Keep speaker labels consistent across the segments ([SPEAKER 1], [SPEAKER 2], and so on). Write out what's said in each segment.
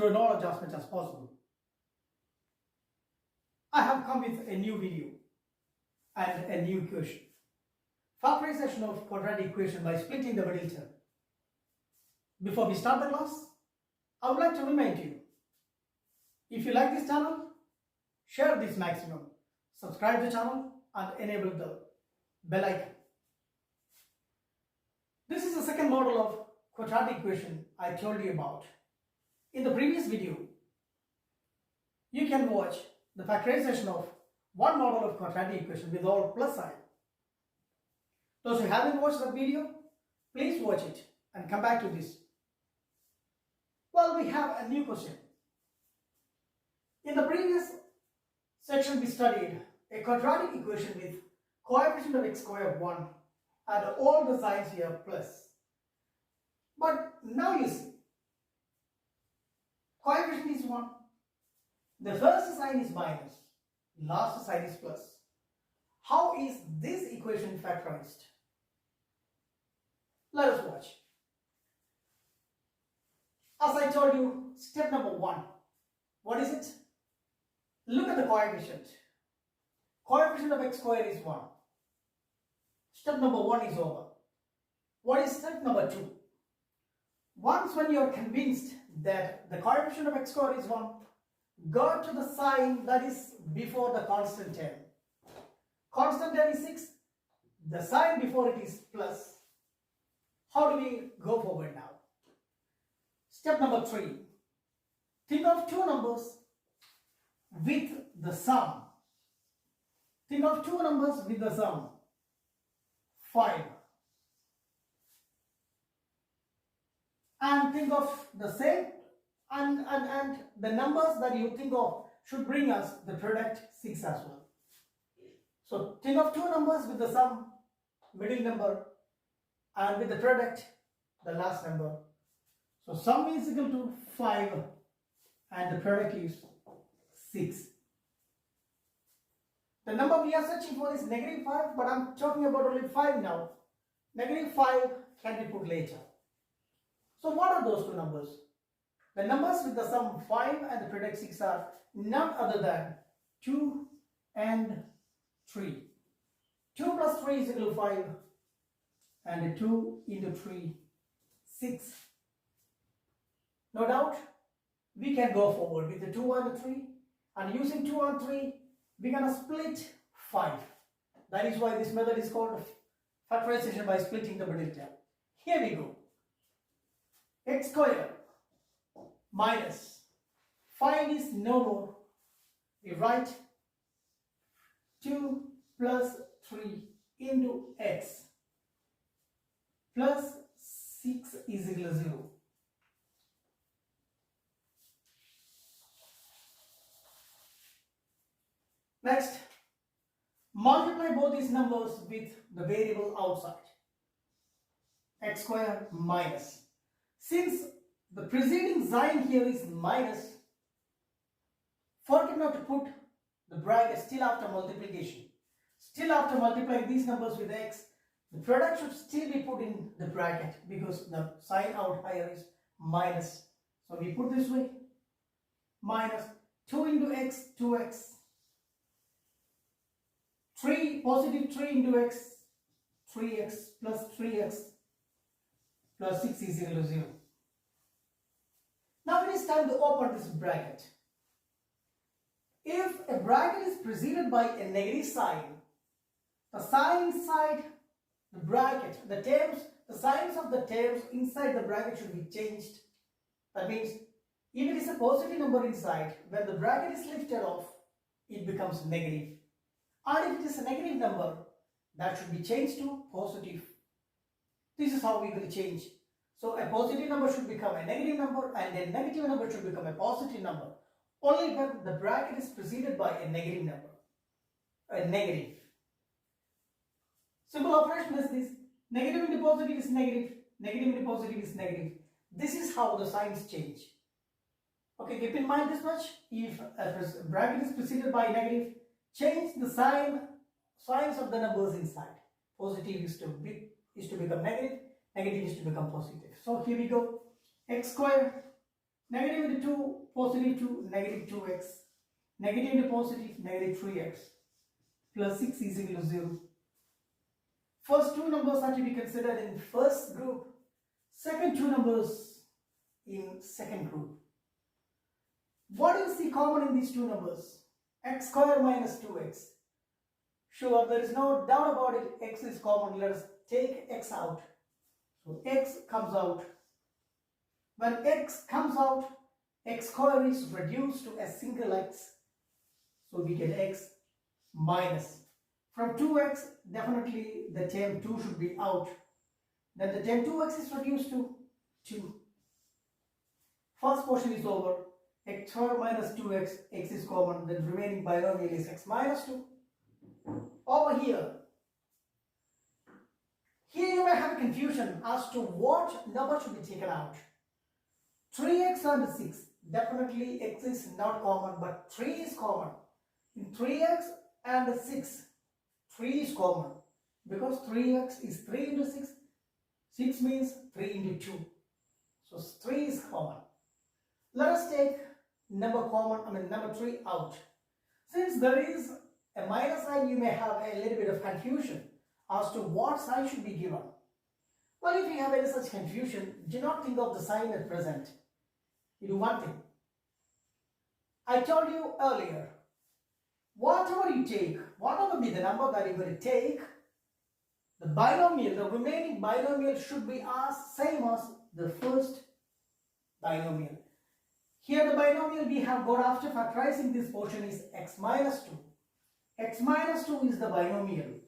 [SPEAKER 1] your knowledge as much as possible. I have come with a new video and a new equation. Factorization of quadratic equation by splitting the middle term. Before we start the class, I would like to remind you, if you like this channel, share this maximum, subscribe the channel and enable the bell icon. This is the second model of quadratic equation I told you about. In the previous video, you can watch the factorization of one model of quadratic equation with all plus sign. Those who haven't watched that video, please watch it and come back to this. Well, we have a new question. In the previous section, we studied a quadratic equation with coefficient of x squared 1 and all the signs here plus. But now you see, coefficient is 1. The first sign is minus, last sign is plus. How is this equation factorized? Let us watch. As I told you, step number 1. What is it? Look at the coefficient. Coefficient of x squared is 1. Step number 1 is over. What is step number 2? Once when you are convinced that the coefficient of x squared is 1, go to the sign that is before the constant term. Constant term is 6. The sign before it is plus. How do we go forward now? Step number 3. Think of two numbers with the sum. Think of two numbers with the sum 5. And think of the same and the numbers that you think of should bring us the product 6 as well. So think of two numbers with the sum, middle number, and with the product, the last number. So sum is equal to 5 and the product is 6. The number we are searching for is negative 5, but I'm talking about only 5 now. Negative 5 can be put later. So what are those two numbers? The numbers with the sum 5 and the product 6 are none other than 2 and 3. 2 plus 3 is equal to 5 and 2 into 3, 6. No doubt, we can go forward with the 2 and the 3, and using 2 and 3, we're going to split 5. That is why this method is called factorization by splitting the middle term. Here we go. X squared minus 5 is no more. We write 2 plus 3 into x plus 6 is equal to 0. Next, multiply both these numbers with the variable outside. X squared minus. Since the preceding sign here is minus, forget not to put the bracket still after multiplication. Still after multiplying these numbers with x, the product should still be put in the bracket because the sign out here is minus. So we put this way, minus 2 into x, 2x. 3, positive 3 into x, 3x plus 3x plus 6 is equal to 0. Now it is time to open this bracket. If a bracket is preceded by a negative sign, the sign inside the bracket, the signs of the terms inside the bracket should be changed. That means if it is a positive number inside, when the bracket is lifted off, it becomes negative. And if it is a negative number, that should be changed to positive. This is how we will change. So a positive number should become a negative number and a negative number should become a positive number. Only when the bracket is preceded by a negative number. A negative. Simple operation is this. Negative into positive is negative. Negative into positive is negative. This is how the signs change. Okay, keep in mind this much. If a bracket is preceded by negative, change the signs of the numbers inside. Positive is to become negative, negative is to become positive. So here we go. X squared Negative into 2, positive 2, negative 2x. Negative into positive, negative 3x. Plus 6 is equal to 0. First two numbers are to be considered in first group. Second two numbers in second group. What is the common in these two numbers? X square minus 2x. Sure, there is no doubt about it. X is common. Let us take x out. So x comes out. When x comes out, x square is reduced to a single x. So we get x minus. From 2x, definitely the term 2 should be out. Then the term 2x is reduced to 2. First portion is over. X square minus 2x, x is common. The remaining binomial is x minus 2. Over here you may have a confusion as to what number should be taken out. 3x and 6. Definitely x is not common, but 3 is common. In 3x and 6, 3 is common. Because 3x is 3 into 6. 6 means 3 into 2. So 3 is common. Let us take number 3 out. Since there is a minus sign, you may have a little bit of confusion as to what sign should be given. Well, if you have any such confusion, do not think of the sign at present. You do one thing. I told you earlier, whatever you take, whatever be the number that you're going to take, the binomial, the remaining binomial should be as same as the first binomial. Here the binomial we have got after factorizing this portion is x minus 2. X minus 2 is the binomial.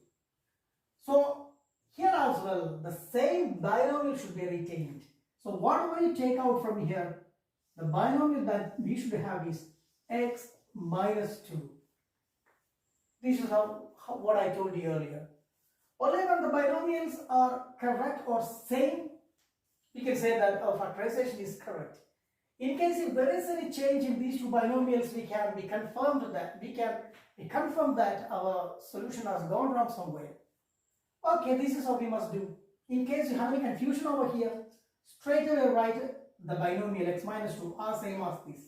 [SPEAKER 1] So here as well, the same binomial should be retained. So whatever you take out from here, the binomial that we should have is x minus 2. This is what I told you earlier. Only when the binomials are correct or same, we can say that our factorization is correct. In case if there is any change in these two binomials, we can be confirmed that confirm that our solution has gone wrong somewhere. Okay, this is how we must do. In case you have any confusion over here, straight away write the binomial x minus 2 are same as this.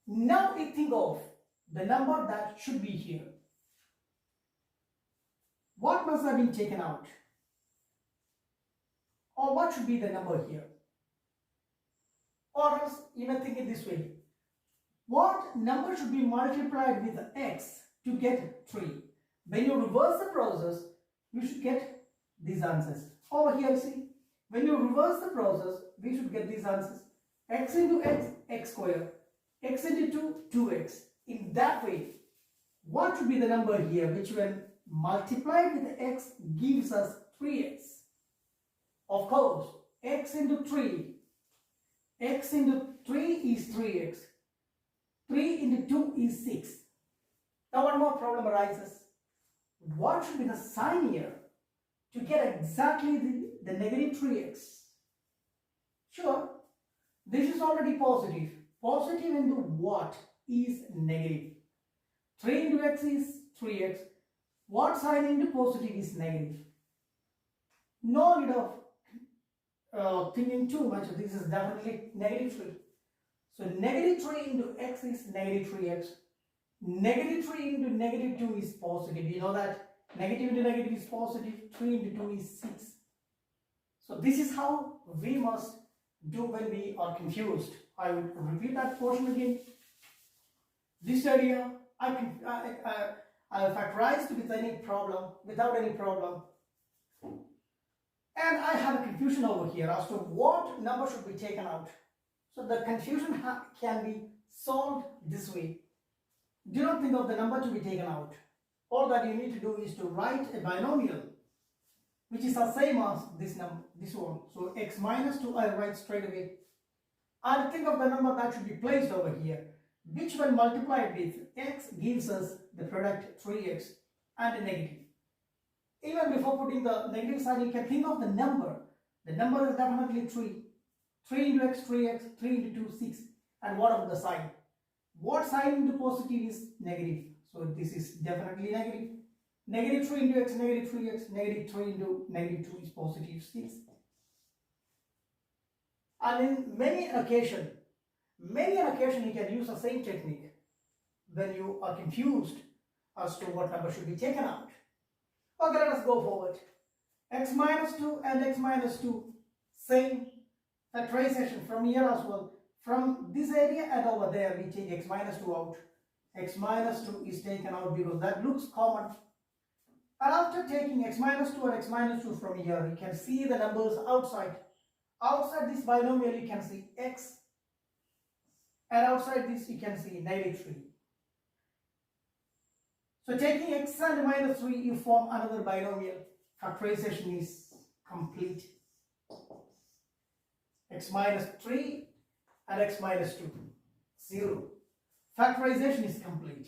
[SPEAKER 1] Now we think of the number that should be here. What must have been taken out? Or what should be the number here? Or else you may think it this way. What number should be multiplied with x to get 3? When you reverse the process, you should get these answers. Over here, see, when you reverse the process, we should get these answers. X into x, x square. X into 2, 2x. In that way, what should be the number here, which when multiplied with x gives us 3x? Of course, x into 3. X into 3 is 3x. 3 into 2 is 6. Now one more problem arises. What should be the sign here to get exactly the negative 3x? Sure, this is already positive. Positive into what is negative? 3 into x is 3x. What sign into positive is negative? No need of thinking too much. This is definitely negative 3. So negative 3 into x is negative 3x. Negative 3 into negative 2 is positive. You know that negative into negative is positive. 3 into 2 is 6. So this is how we must do when we are confused. I will repeat that portion again. This area I factorized with any problem, without any problem. And I have a confusion over here as to what number should be taken out. So the confusion can be solved this way. Do not think of the number to be taken out. All that you need to do is to write a binomial which is the same as this one. So x minus 2 I write straight away. I'll think of the number that should be placed over here, which when multiplied with x gives us the product 3x and a negative. Even before putting the negative sign, you can think of the number. The number is definitely 3. 3 into x, 3x, 3 into 2, 6. And what about the sign? What sign into positive is negative? So this is definitely negative. Negative 3 into x, negative 3x, negative 3 into negative 2 is positive 6. And in many occasions, Many an occasion you can use the same technique when you are confused as to what number should be taken out. Okay, let us go forward. X minus 2 and x minus 2, same factorization from here as well. From this area and over there, we take x minus 2 out. X minus 2 is taken out because that looks common. And after taking x minus 2 and x minus 2 from here, you can see the numbers outside. Outside this binomial, you can see x. And outside this, you can see -3. So taking x and -3, you form another binomial. Factorization is complete. X minus 3 and x minus 2, 0. Factorization is complete.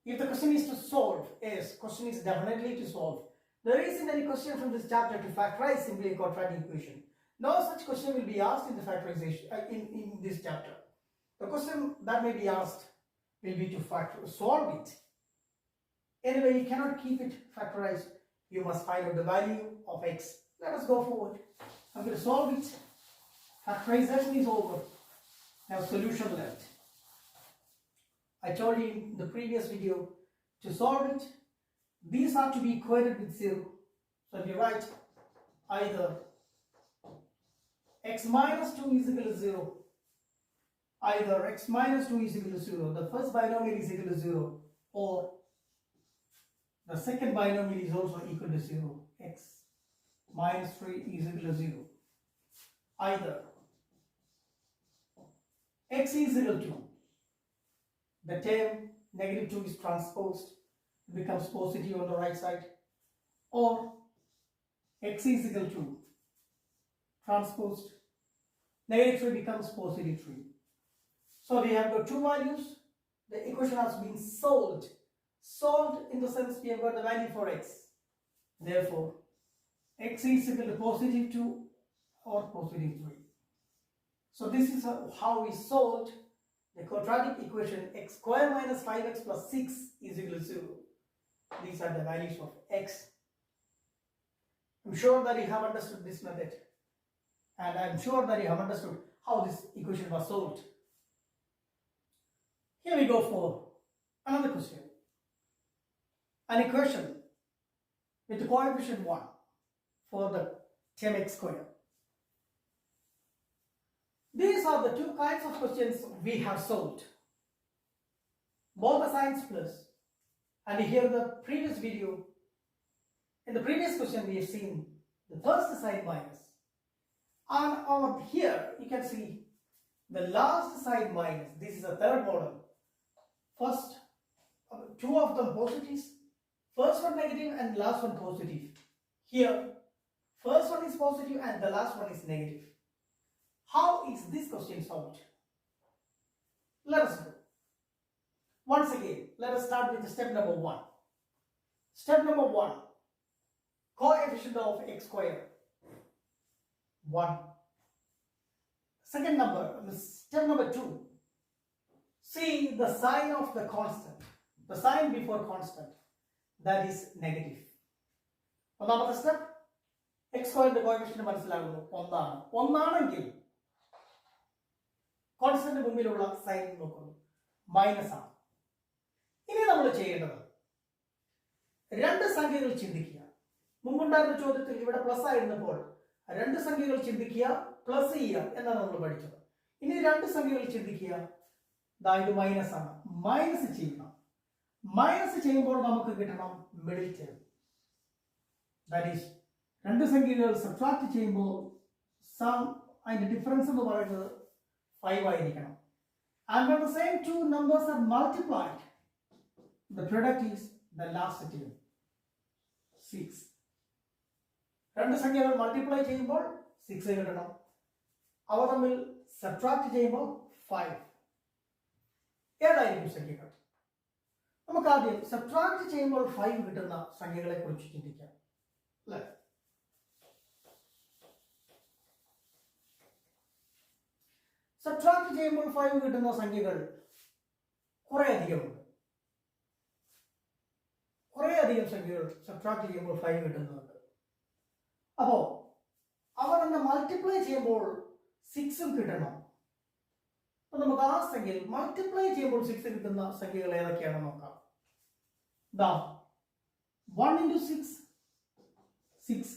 [SPEAKER 1] If the question is to solve, yes, question is definitely to solve. There isn't any question from this chapter to factorize simply a quadratic equation. No such question will be asked in the factorization in this chapter. The question that may be asked will be to solve it. Anyway, you cannot keep it factorized. You must find out the value of x. Let us go forward. I'm going to solve it. Factorization is over. Now solution left. I told you in the previous video to solve it, these are to be equated with 0. So if you write either x minus 2 is equal to 0, either x minus 2 is equal to 0, the first binomial is equal to 0, or the second binomial is also equal to 0, x minus 3 is equal to 0. Either x is equal to, the term -2 is transposed, it becomes positive on the right side, or x is equal to transposed, -3 becomes positive 3. So we have got two values. The equation has been solved. Solved in the sense we have got the value for x. Therefore, x is equal to positive 2 or positive 3. So this is how we solved the quadratic equation x square minus 5x plus 6 is equal to 0. These are the values of x. I'm sure that you have understood this method, and I'm sure that you have understood how this equation was solved. Here we go for another question. An equation with the coefficient 1 for the term x square. These are the two kinds of questions we have solved. Both the signs plus, and here the previous video, in the previous question we have seen the first sign minus, and over here you can see the last sign minus. This is a third model. First, two of them positives, first one negative and last one positive. Here, first one is positive and the last one is negative. How is this question solved? Let us go. Once again, let us start with step number 1. Step number 1, coefficient of x square, 1. Second number, step number 2, see the sign of the constant, the sign before constant, that is negative. ഒന്നാമത്തെ step x സ്ക്വയറിന്റെ coefficient മനസ്സിലാകുന്നു, ഒന്നാണ്. ഒന്നാണെങ്കിൽ constant മുമ്പിലുള്ള sign നോക്കുന്നു, minus ആണ്. ഇനി നമ്മൾ ചെയ്യേണ്ടത് രണ്ട് സംഖ്യകൾ ചിന്തിക്കുക. മുമ്പുണ്ടായിരുന്ന ചോദ്യത്തിൽ ഇവിടെ പ്ലസ് ആയിരുന്നപ്പോൾ രണ്ട് സംഖ്യകൾ ചിന്തിക്കുക, പ്ലസ് ചെയ്യുക എന്നാണ് നമ്മൾ പഠിച്ചത്. ഇനി രണ്ട് സംഖ്യകൾ ചിന്തിക്കുക, ഇത് മൈനസ് ആണ്, മൈനസ് ചെയ്യണം. മൈനസ് ചെയ്യുമ്പോൾ നമുക്ക് കിട്ടണം മിഡിൽ ടേം. ദാറ്റ് ഈസ് രണ്ട് സംഖ്യകൾ സബ്ട്രാക്ട് ചെയ്യുമ്പോൾ അതിന്റെ ഡിഫറൻസ് എന്ന് പറയുന്നത് 5 ആയിരിക്കണം. And when the same two numbers are multiplied, the product is the last term, 6. രണ്ട് സംഖ്യകൾ മൾട്ടിപ്ലൈ ചെയ്യുമ്പോൾ 6 കിട്ടണം, അവ തമ്മിൽ സബ്ട്രാക്ട് ചെയ്യുമ്പോൾ 5. ഏതായിരിക്കും സംഖ്യകൾ? നമുക്ക് ആദ്യം സബ്ട്രാക്ട് ചെയ്യുമ്പോൾ 5 കിട്ടുന്ന സംഖ്യകളെ കുറിച്ച് ചിന്തിക്കാം, അല്ലേ? സബ്ട്രാക്ട് ചെയ്യുമ്പോൾ 5 കിട്ടുന്ന സംഖ്യകൾ കുറെ അധികമുണ്ട്. കുറെ അധികം സംഖ്യകൾ സബ്ട്രാക്ട് ചെയ്യുമ്പോൾ 5 കിട്ടുന്നുണ്ട്. അപ്പോ അവ തന്നെ മൾട്ടിപ്ലൈ ചെയ്യുമ്പോൾ 6 കിട്ടണം. അപ്പോൾ നമുക്ക് ആ സംഖ്യയിൽ മൾട്ടിപ്ലൈ ചെയ്യുമ്പോൾ 6 കിട്ടുന്ന സംഖ്യകൾ ഏതൊക്കെയാണെന്ന് നോക്കാം. ദാ 1 into 6, 6.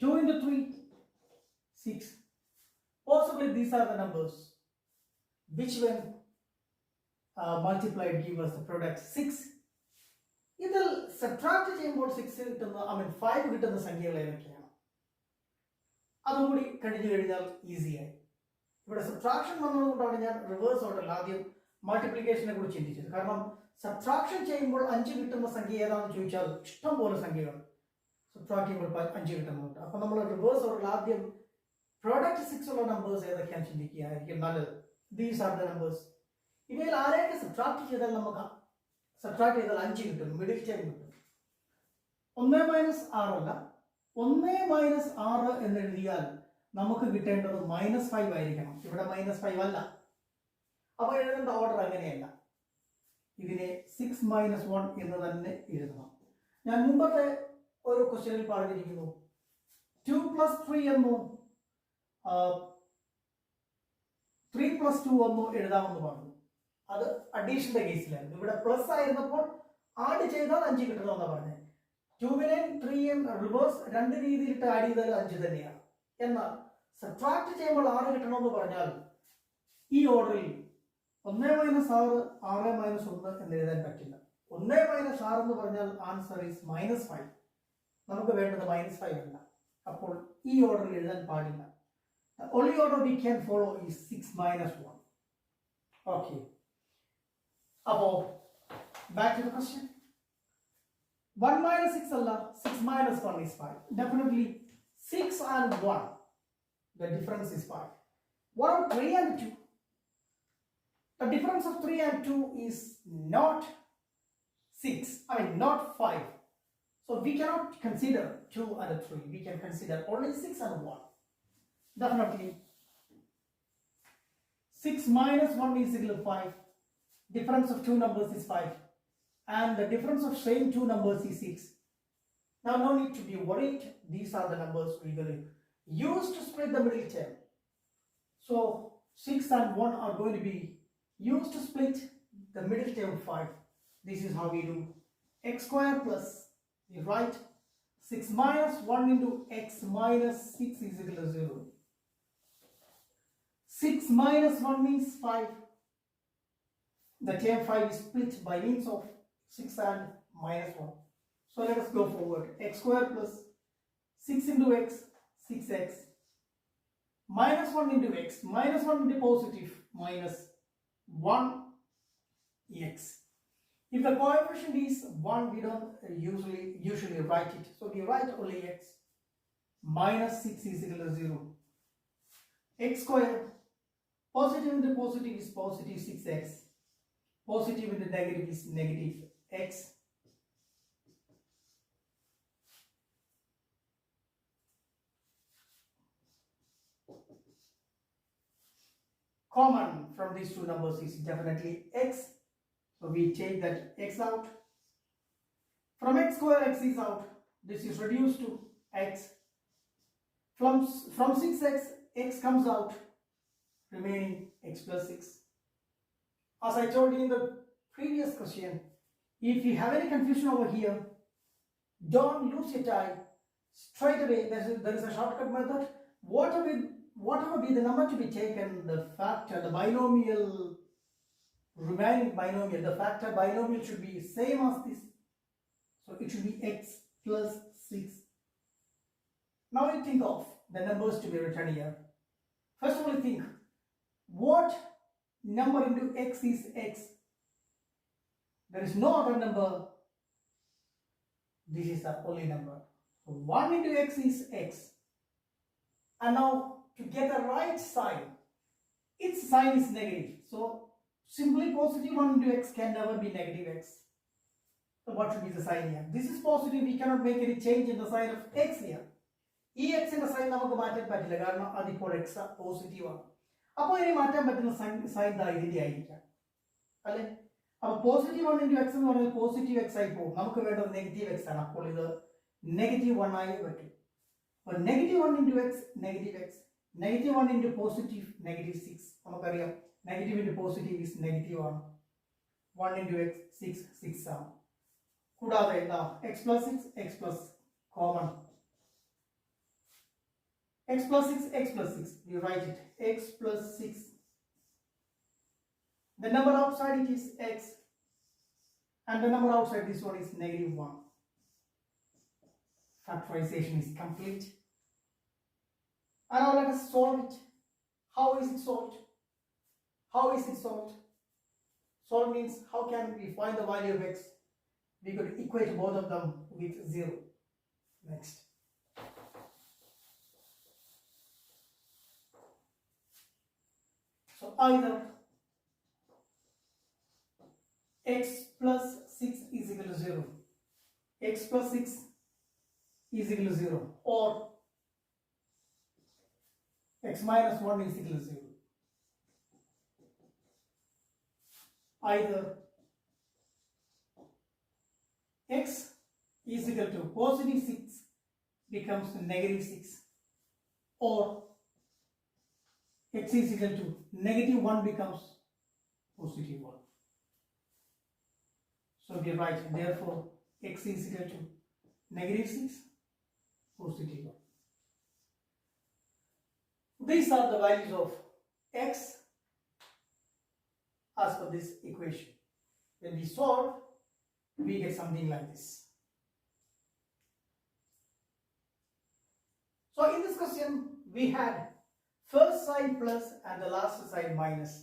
[SPEAKER 1] 2 into 3, 6. Possibly these are the numbers which when multiplied give us the product 6. ഇതിൽ സബ്ട്രാക്ട് ചെയ്യുമ്പോൾ 6 കിട്ടുന്ന 5 കിട്ടുന്ന സംഖ്യകൾ ഏതൊക്കെയാണ്? അതുകൂടി കഴിഞ്ഞു കഴിഞ്ഞാൽ ഈസിയായി. ഇവിടെ സബ്ട്രാക്ഷൻ വന്നതുകൊണ്ടാണ് ഞാൻ റിവേഴ്സ് ഓർഡറിൽ ആദ്യം മൾട്ടിപ്ലിക്കേഷനെ കുറിച്ച് ചിന്തിച്ചത്. കാരണം സബ്ട്രാക്ഷൻ ചെയ്യുമ്പോൾ 5 കിട്ടുന്ന സംഖ്യ ഏതാണെന്ന് ചോദിച്ചാൽ ഇഷ്ടം പോലെ സംഖ്യകൾ സബ്ട്രാക്ട് ചെയ്യുമ്പോൾ 5 കിട്ടുന്നുണ്ട്. അപ്പൊ നമ്മൾ റിവേഴ്സ് ഓർഡറിൽ ആദ്യം പ്രോഡക്റ്റ് 6 ഉള്ള നമ്പേഴ്സ് ഏതൊക്കെയാണ് ചിന്തിക്കുകയായിരിക്കും നല്ലത്. These are the numbers. ഇവയിൽ ആരെയൊക്കെ സബ്ട്രാക്ട് ചെയ്താൽ നമുക്ക് സബ്ട്രാക്ട് ചെയ്താൽ 5 കിട്ടും, മിഡിൽ ടൈം കിട്ടും. 1 മൈനസ് 6 അല്ല, 1 മൈനസ് 6 എന്ന് എഴുതിയാൽ നമുക്ക് കിട്ടേണ്ടത് -5 ആയിരിക്കണം. ഇവിടെ -5 അല്ല. അപ്പൊ എഴുതേണ്ട ഓർഡർ അങ്ങനെയല്ല. ഇതിനെ 6 മൈനസ് 1 എന്ന് തന്നെ എഴുതണം. ഞാൻ മുമ്പത്തെ ഒരു ക്വസ്റ്റ്യനിൽ പറഞ്ഞിരിക്കുന്നു 2 പ്ലസ് 3 എന്നോ 3 പ്ലസ് 2 എന്നോ എഴുതാമെന്ന് പറഞ്ഞു. അത് അഡീഷന്റെ കേസിലായിരുന്നു. ഇവിടെ പ്ലസ് ആയിരുന്നപ്പോൾ ആഡ് ചെയ്താൽ 5 കിട്ടണമെന്നാണ് പറഞ്ഞത്. 2നെയും 3യും റിവേഴ്സ് രണ്ട് രീതിയിലിട്ട് ആഡ് ചെയ്താൽ 5 തന്നെയാണ്. എന്നാൽ സബ്ട്രാക്ട് ചെയ്യുമ്പോൾ 6 കിട്ടണമെന്ന് പറഞ്ഞാൽ ഈ ഓർഡറിൽ 1 മൈനസ് 6, 6 മൈനസ് 1 എന്ന് എഴുതാൻ പറ്റില്ല. 1 മൈനസ് 6 എന്ന് പറഞ്ഞാൽ ആൻസർ ഈസ് -5. നമുക്ക് വേണ്ടത് -5 അല്ല. അപ്പോൾ ഈ ഓർഡറിൽ എഴുതാൻ പാടില്ല. The only order we can follow is 6 minus 1. Okay. Above. Back to the question. 1 minus 6 Allah, 6 minus 1 is 5. Definitely 6 and 1. The difference is 5. What about 3 and 2? The difference of 3 and 2 is not 6. Not 5. So we cannot consider 2 and 3. We can consider only 6 and 1. Definitely 6 minus 1 is equal to 5. Difference of two numbers is 5. And the difference of same two numbers is 6. Now no need to be worried. These are the numbers we will use to split the middle term. So 6 and 1 are going to be used to split the middle term 5. This is how we do. X square plus, you write 6 minus 1 into x minus 6 is equal to 0. 6 minus 1 means 5. The term 5 is split by means of 6 and minus 1. So let us go forward. X square plus 6 into x, 6x. Minus 1 into x, minus 1 into positive, minus 1x. If the coefficient is 1, we don't usually write it. So we write only x. Minus 6 is equal to 0. X square, positive into positive is positive 6x. Positive into negative is negative x. Common from these two numbers is definitely x. So we take that x out. From x square, x is out. This is reduced to x. From 6x, x comes out, remaining x plus 6. As I told you in the previous question, if you have any confusion over here, don't lose your time. Straight away, there is a shortcut method. Whatever be the number to be taken, the factor, the binomial, remaining binomial, the factor binomial should be same as this. So it should be x plus 6. Now you think of the numbers to be written here. First of all, think what number into x is x. There is no other number. This is the only number. So 1 into x is x. And now to get the right sign, its sign is negative. So simply positive 1 into x can never be negative x. So what should be the sign here? This is positive. We cannot make any change in the sign of x here. ഈ എക്സിന്റെ sign നമുക്ക് മാറ്റാൻ പറ്റില്ല, കാരണം അതിപ്പോൾ X positive ആണ്. അപ്പോൾ ഇനി മാറ്റാൻ പറ്റുന്ന സൈൻ ഇതിന്റെ ആയിരിക്കാം അല്ലെ. അപ്പൊ പോസിറ്റീവ് 1 into x എന്ന് പറഞ്ഞാൽ പോസിറ്റീവ് x ആയി പോകും. നമുക്ക് വേണ്ടത് നെഗറ്റീവ് x ആണ്. അപ്പോൾ ഇത് -1 ആയി പറ്റും. അപ്പോൾ -1 into x, negative x, Negative 1 into positive negative 6. നമുക്കറിയാം negative into positive is negative 1. 1 into x 6 ആണ്. കൂടാതെ എന്താ x plus 6 x plus common. X plus 6 x plus 6. We write it x plus 6. The number outside it is x and the number outside this one is negative 1. Factorization is complete. And now let us solve it. How is it solved? How is it solved? Solve means how can we find the value of x? We could equate both of them with 0. Next. So either x plus 6 is equal to 0, x plus 6 is equal to 0, or x minus 1 is equal to 0. Either x is equal to positive 6 becomes negative 6, or x is equal to negative 1 becomes positive 1. So we write therefore x is equal to negative 6, positive 1. These are the values of x as per this equation. When we solve, we get something like this. So in this question, we had first side plus and the last side minus.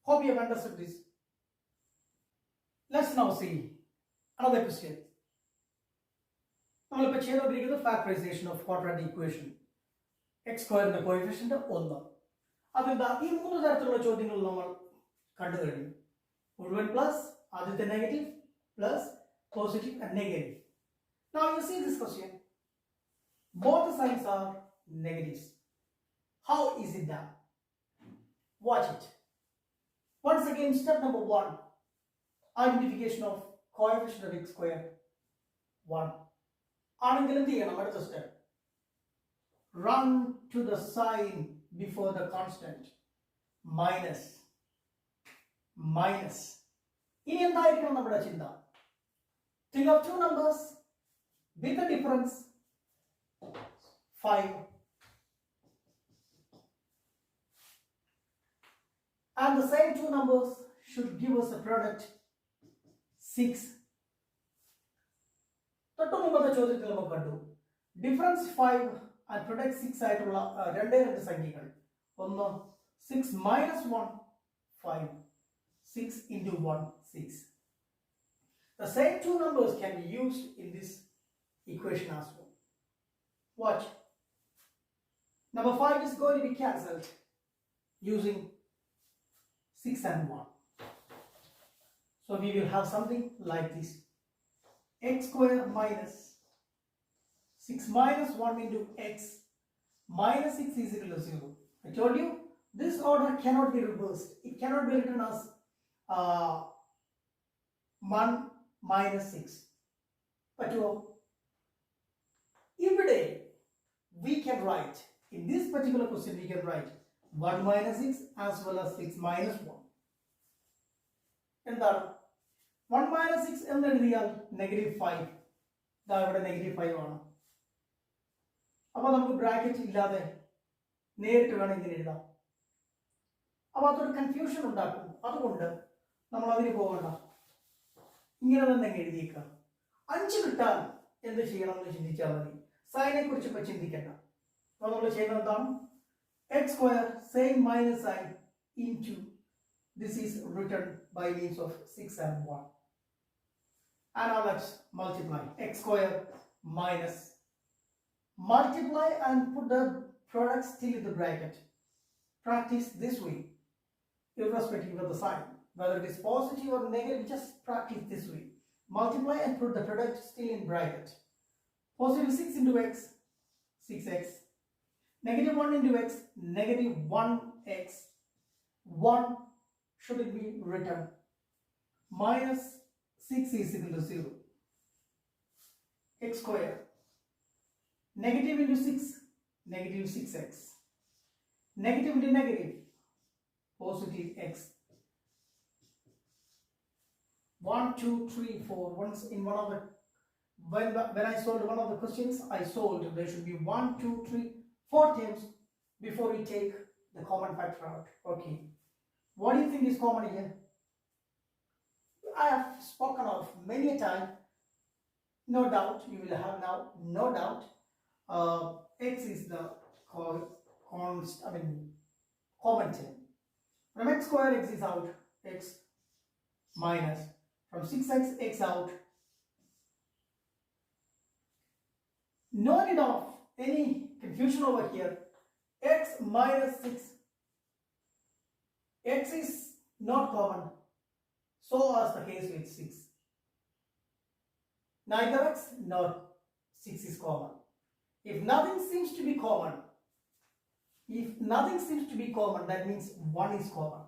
[SPEAKER 1] Hope you have understood this. Let's now see another question. We will do the factorization of quadratic equation. X square the coefficient of 1. That is the plus, the negative, plus, positive and negative. Now you see this question. Both the signs are negatives. How is it done? Watch it. Once again, step number 1. Identification of coefficient of x square 1. Another step. Run to the sign before the constant. Minus. Think of two numbers with a difference 5 and the same two numbers should give us a product 6. Difference 5 and product 6 ആയിട്ടുള്ള രണ്ട് സംഖ്യകൾ ഒന്ന് 6 minus 1 5 6 into 1 6. The same two numbers can be used in this equation as well. Watch. Number 5 is going to be cancelled using 6 and 1. So we will have something like this. X square minus 6 minus 1 into x minus 6 is equal to 0. I told you this order cannot be reversed. It cannot be written as 1 minus 6. But every we can write, in this particular question we can write 1 minus 6 as well as 6 minus 1. And that 1 minus 6 and then real negative 5. That negative 5 on. അപ്പോൾ നമുക്ക് bracket ഇല്ലാതെ നേരിട്ട് വേണം ഇങ്ങനെ എഴുതാം. അപ്പോൾ അതൊരു confusion ഉണ്ടാക്കും. അതുകൊണ്ട് നമ്മൾ അതിന് പോകണ്ട, ഇങ്ങനെ തന്നെ എഴുതിയേക്കുക. 5 കിട്ടാൻ എന്ത് ചെയ്യണം എന്ന് ചിന്തിച്ചാൽ മതി. സൈനെ കുറിച്ച് ഇപ്പോൾ ചിന്തിക്കേണ്ട. അപ്പോൾ നമ്മൾ ചെയ്യുന്നത് എന്താണ്? x square same minus sign into this is written by means of 6 and 1. And now let's multiply x square minus. Multiply and put the product still in the bracket. Practice this way, irrespective of the sign. Whether it is positive or negative, just practice this way. Multiply and put the product still in bracket. Positive 6 into x, 6x. Negative 1 into x, negative 1x. 1 should it be written. Minus 6 is equal to 0. X square. Negative into 6, negative 6x. Negative into negative, positive x. 1, 2, 3, 4. Once in one of the when I solved one of the questions, I solved there should be 1, 2, 3, 4 terms before we take the common factor out. Okay. What do you think is common here? I have spoken of many a time. No doubt you will have now. No doubt, x is the common term. From x square, x is out. X minus. From 6x, x out. No need of any confusion over here. X minus 6. X is not common. So as the case with 6. Neither x nor 6 is common. If nothing seems to be common, that means 1 is common.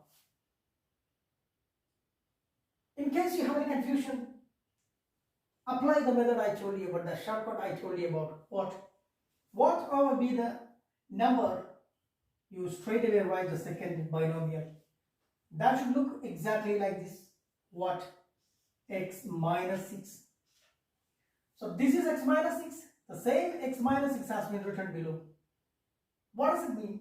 [SPEAKER 1] In case you have any confusion, apply the method I told you about, the shortcut I told you about. What will be the number? You straight away write the second binomial. That should look exactly like this. What? X minus 6. So this is x minus 6. The same x minus 6 has been written below. What does it mean?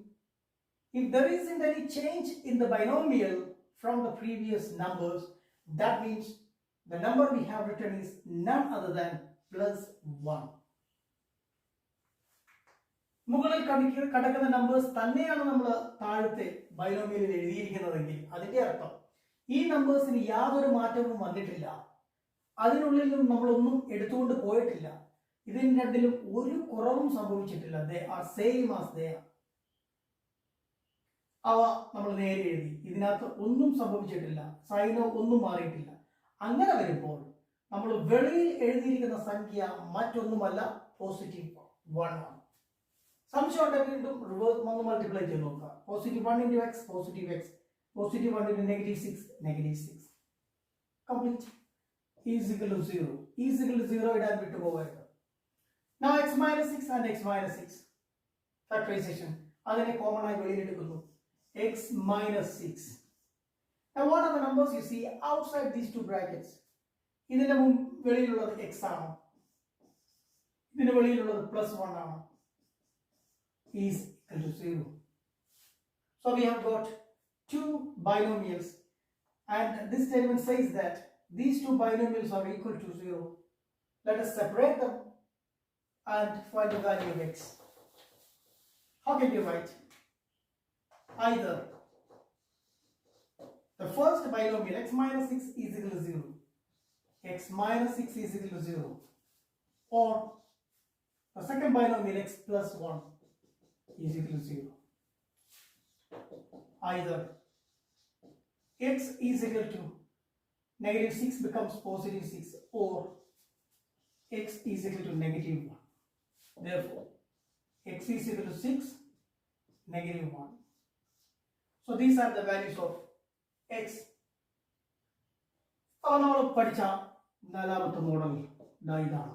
[SPEAKER 1] If there isn't any change in the binomial from the previous numbers, that means the number we have written is none other than plus 1. മുകളിൽ കിടക്കുന്ന numbers തന്നെയാണ് നമ്മൾ താഴത്തെ ബൈനോമിയലിൽ എഴുതിയിരിക്കുന്നതെങ്കിൽ അതിന്റെ അർത്ഥം ഈ നമ്പേഴ്സിന് യാതൊരു മാറ്റവും വന്നിട്ടില്ല. അതിനുള്ളിൽ നിന്നും നമ്മളൊന്നും എടുത്തുകൊണ്ട് പോയിട്ടില്ല. ഇതിന് രണ്ടിലും ഒരു കുറവും സംഭവിച്ചിട്ടില്ല. They are same as they are. അവ നമ്മൾ നേരെ എഴുതി. ഇതിനകത്ത് ഒന്നും സംഭവിച്ചിട്ടില്ല. സൈനോ ഒന്നും മാറിയിട്ടില്ല. അങ്ങനെ വരുമ്പോൾ നമ്മൾ വെളിയിൽ എഴുതിയിരിക്കുന്ന സംഖ്യ മറ്റൊന്നുമല്ല, പോസിറ്റീവ് 1 ആണ്. സംശയം ഉണ്ടെങ്കിൽ വീണ്ടും റിവേഴ്സ് മൾട്ടിപ്ലൈ ചെയ്ത് നോക്കുക. Positive 1 into x, positive x. Positive 1 into negative 6, negative 6. Complete. Is equal to 0. Is equal to 0, ഇടാൻ വിട്ടുപോകരുത്. Now x minus 6 and x minus 6. Factorisation. അതിനെ കോമൺ ആയി വെളിയിലെടുക്കുന്നു. X minus 6. Now what are the numbers you see outside these two brackets? ഇതിന്റെ വെളിയിലുള്ളത് x ആണ്. ഇതിന്റെ വെളിയിലുള്ളത് plus 1 ആണ്. Is equal to 0. So we have got two binomials, and this statement says that these two binomials are equal to 0. Let us separate them and find the value of x. How can you write? Either the first binomial x minus 6 is equal to 0, x minus 6 is equal to 0, or the second binomial x plus 1 is equal to 0. Either x is equal to negative 6 becomes positive 6, or x is equal to negative 1. Therefore, x is equal to 6, negative 1. So these are the values of x. അപ്പോൾ നമ്മൾ പഠിച്ച നാലാമത്തെ model ഇതാണ്.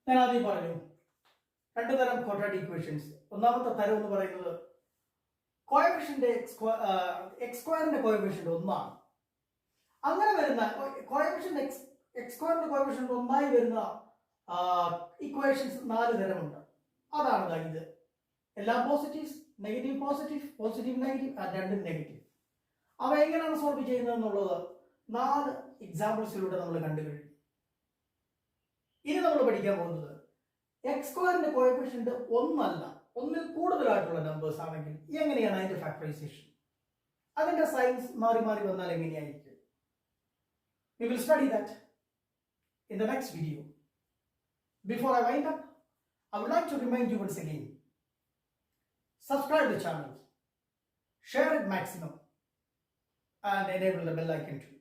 [SPEAKER 1] ഞാൻ ആദ്യം പറഞ്ഞു രണ്ട് തരം ക്വാഡ്രാറ്റിക് ഇക്വേഷൻസ്. ഒന്നാമത്തെ തരം എന്ന് പറയുന്നത് കോഎഫിഷ്യന്റ് എക്സ് സ്ക്വയറിന്റെ കോഎഫിഷ്യന്റ് 1 ആണ്. അങ്ങനെ വരുന്ന കോഎഫിഷ്യന്റ് എക്സ് സ്ക്വയറിന്റെ കോഎഫിഷ്യന്റ് 1 ആയി വരുന്ന ഇക്വേഷൻസ് 4 തരമുണ്ട്. അതാണ് ഇത്. എല്ലാം positives, negative positive, positive negative, രണ്ടും നെഗറ്റീവ്. അവ എങ്ങനെയാണ് സോൾവ് ചെയ്യുന്നത് എന്നുള്ളത് 4 എക്സാമ്പിൾസിലൂടെ നമ്മൾ കണ്ടു കഴിഞ്ഞു. ഇനി നമ്മൾ പഠിക്കാൻ പോകുന്നത് എക്സ് സ്ക്വയറിന്റെ കോഎഫിഷ്യന്റ് 1 അല്ല, 1ൽ കൂടുതലായിട്ടുള്ള നമ്പേഴ്സ് ആണെങ്കിൽ എങ്ങനെയാണ് അതിന്റെ ഫാക്ടറൈസേഷൻ, അതിന്റെ സൈൻസ് മാറി മാറി വന്നാൽ എങ്ങനെയായിരിക്കും. We will study that in the next video. Before I wind up, I would like to remind you once again, subscribe the channel, share it maximum, and enable the bell icon too.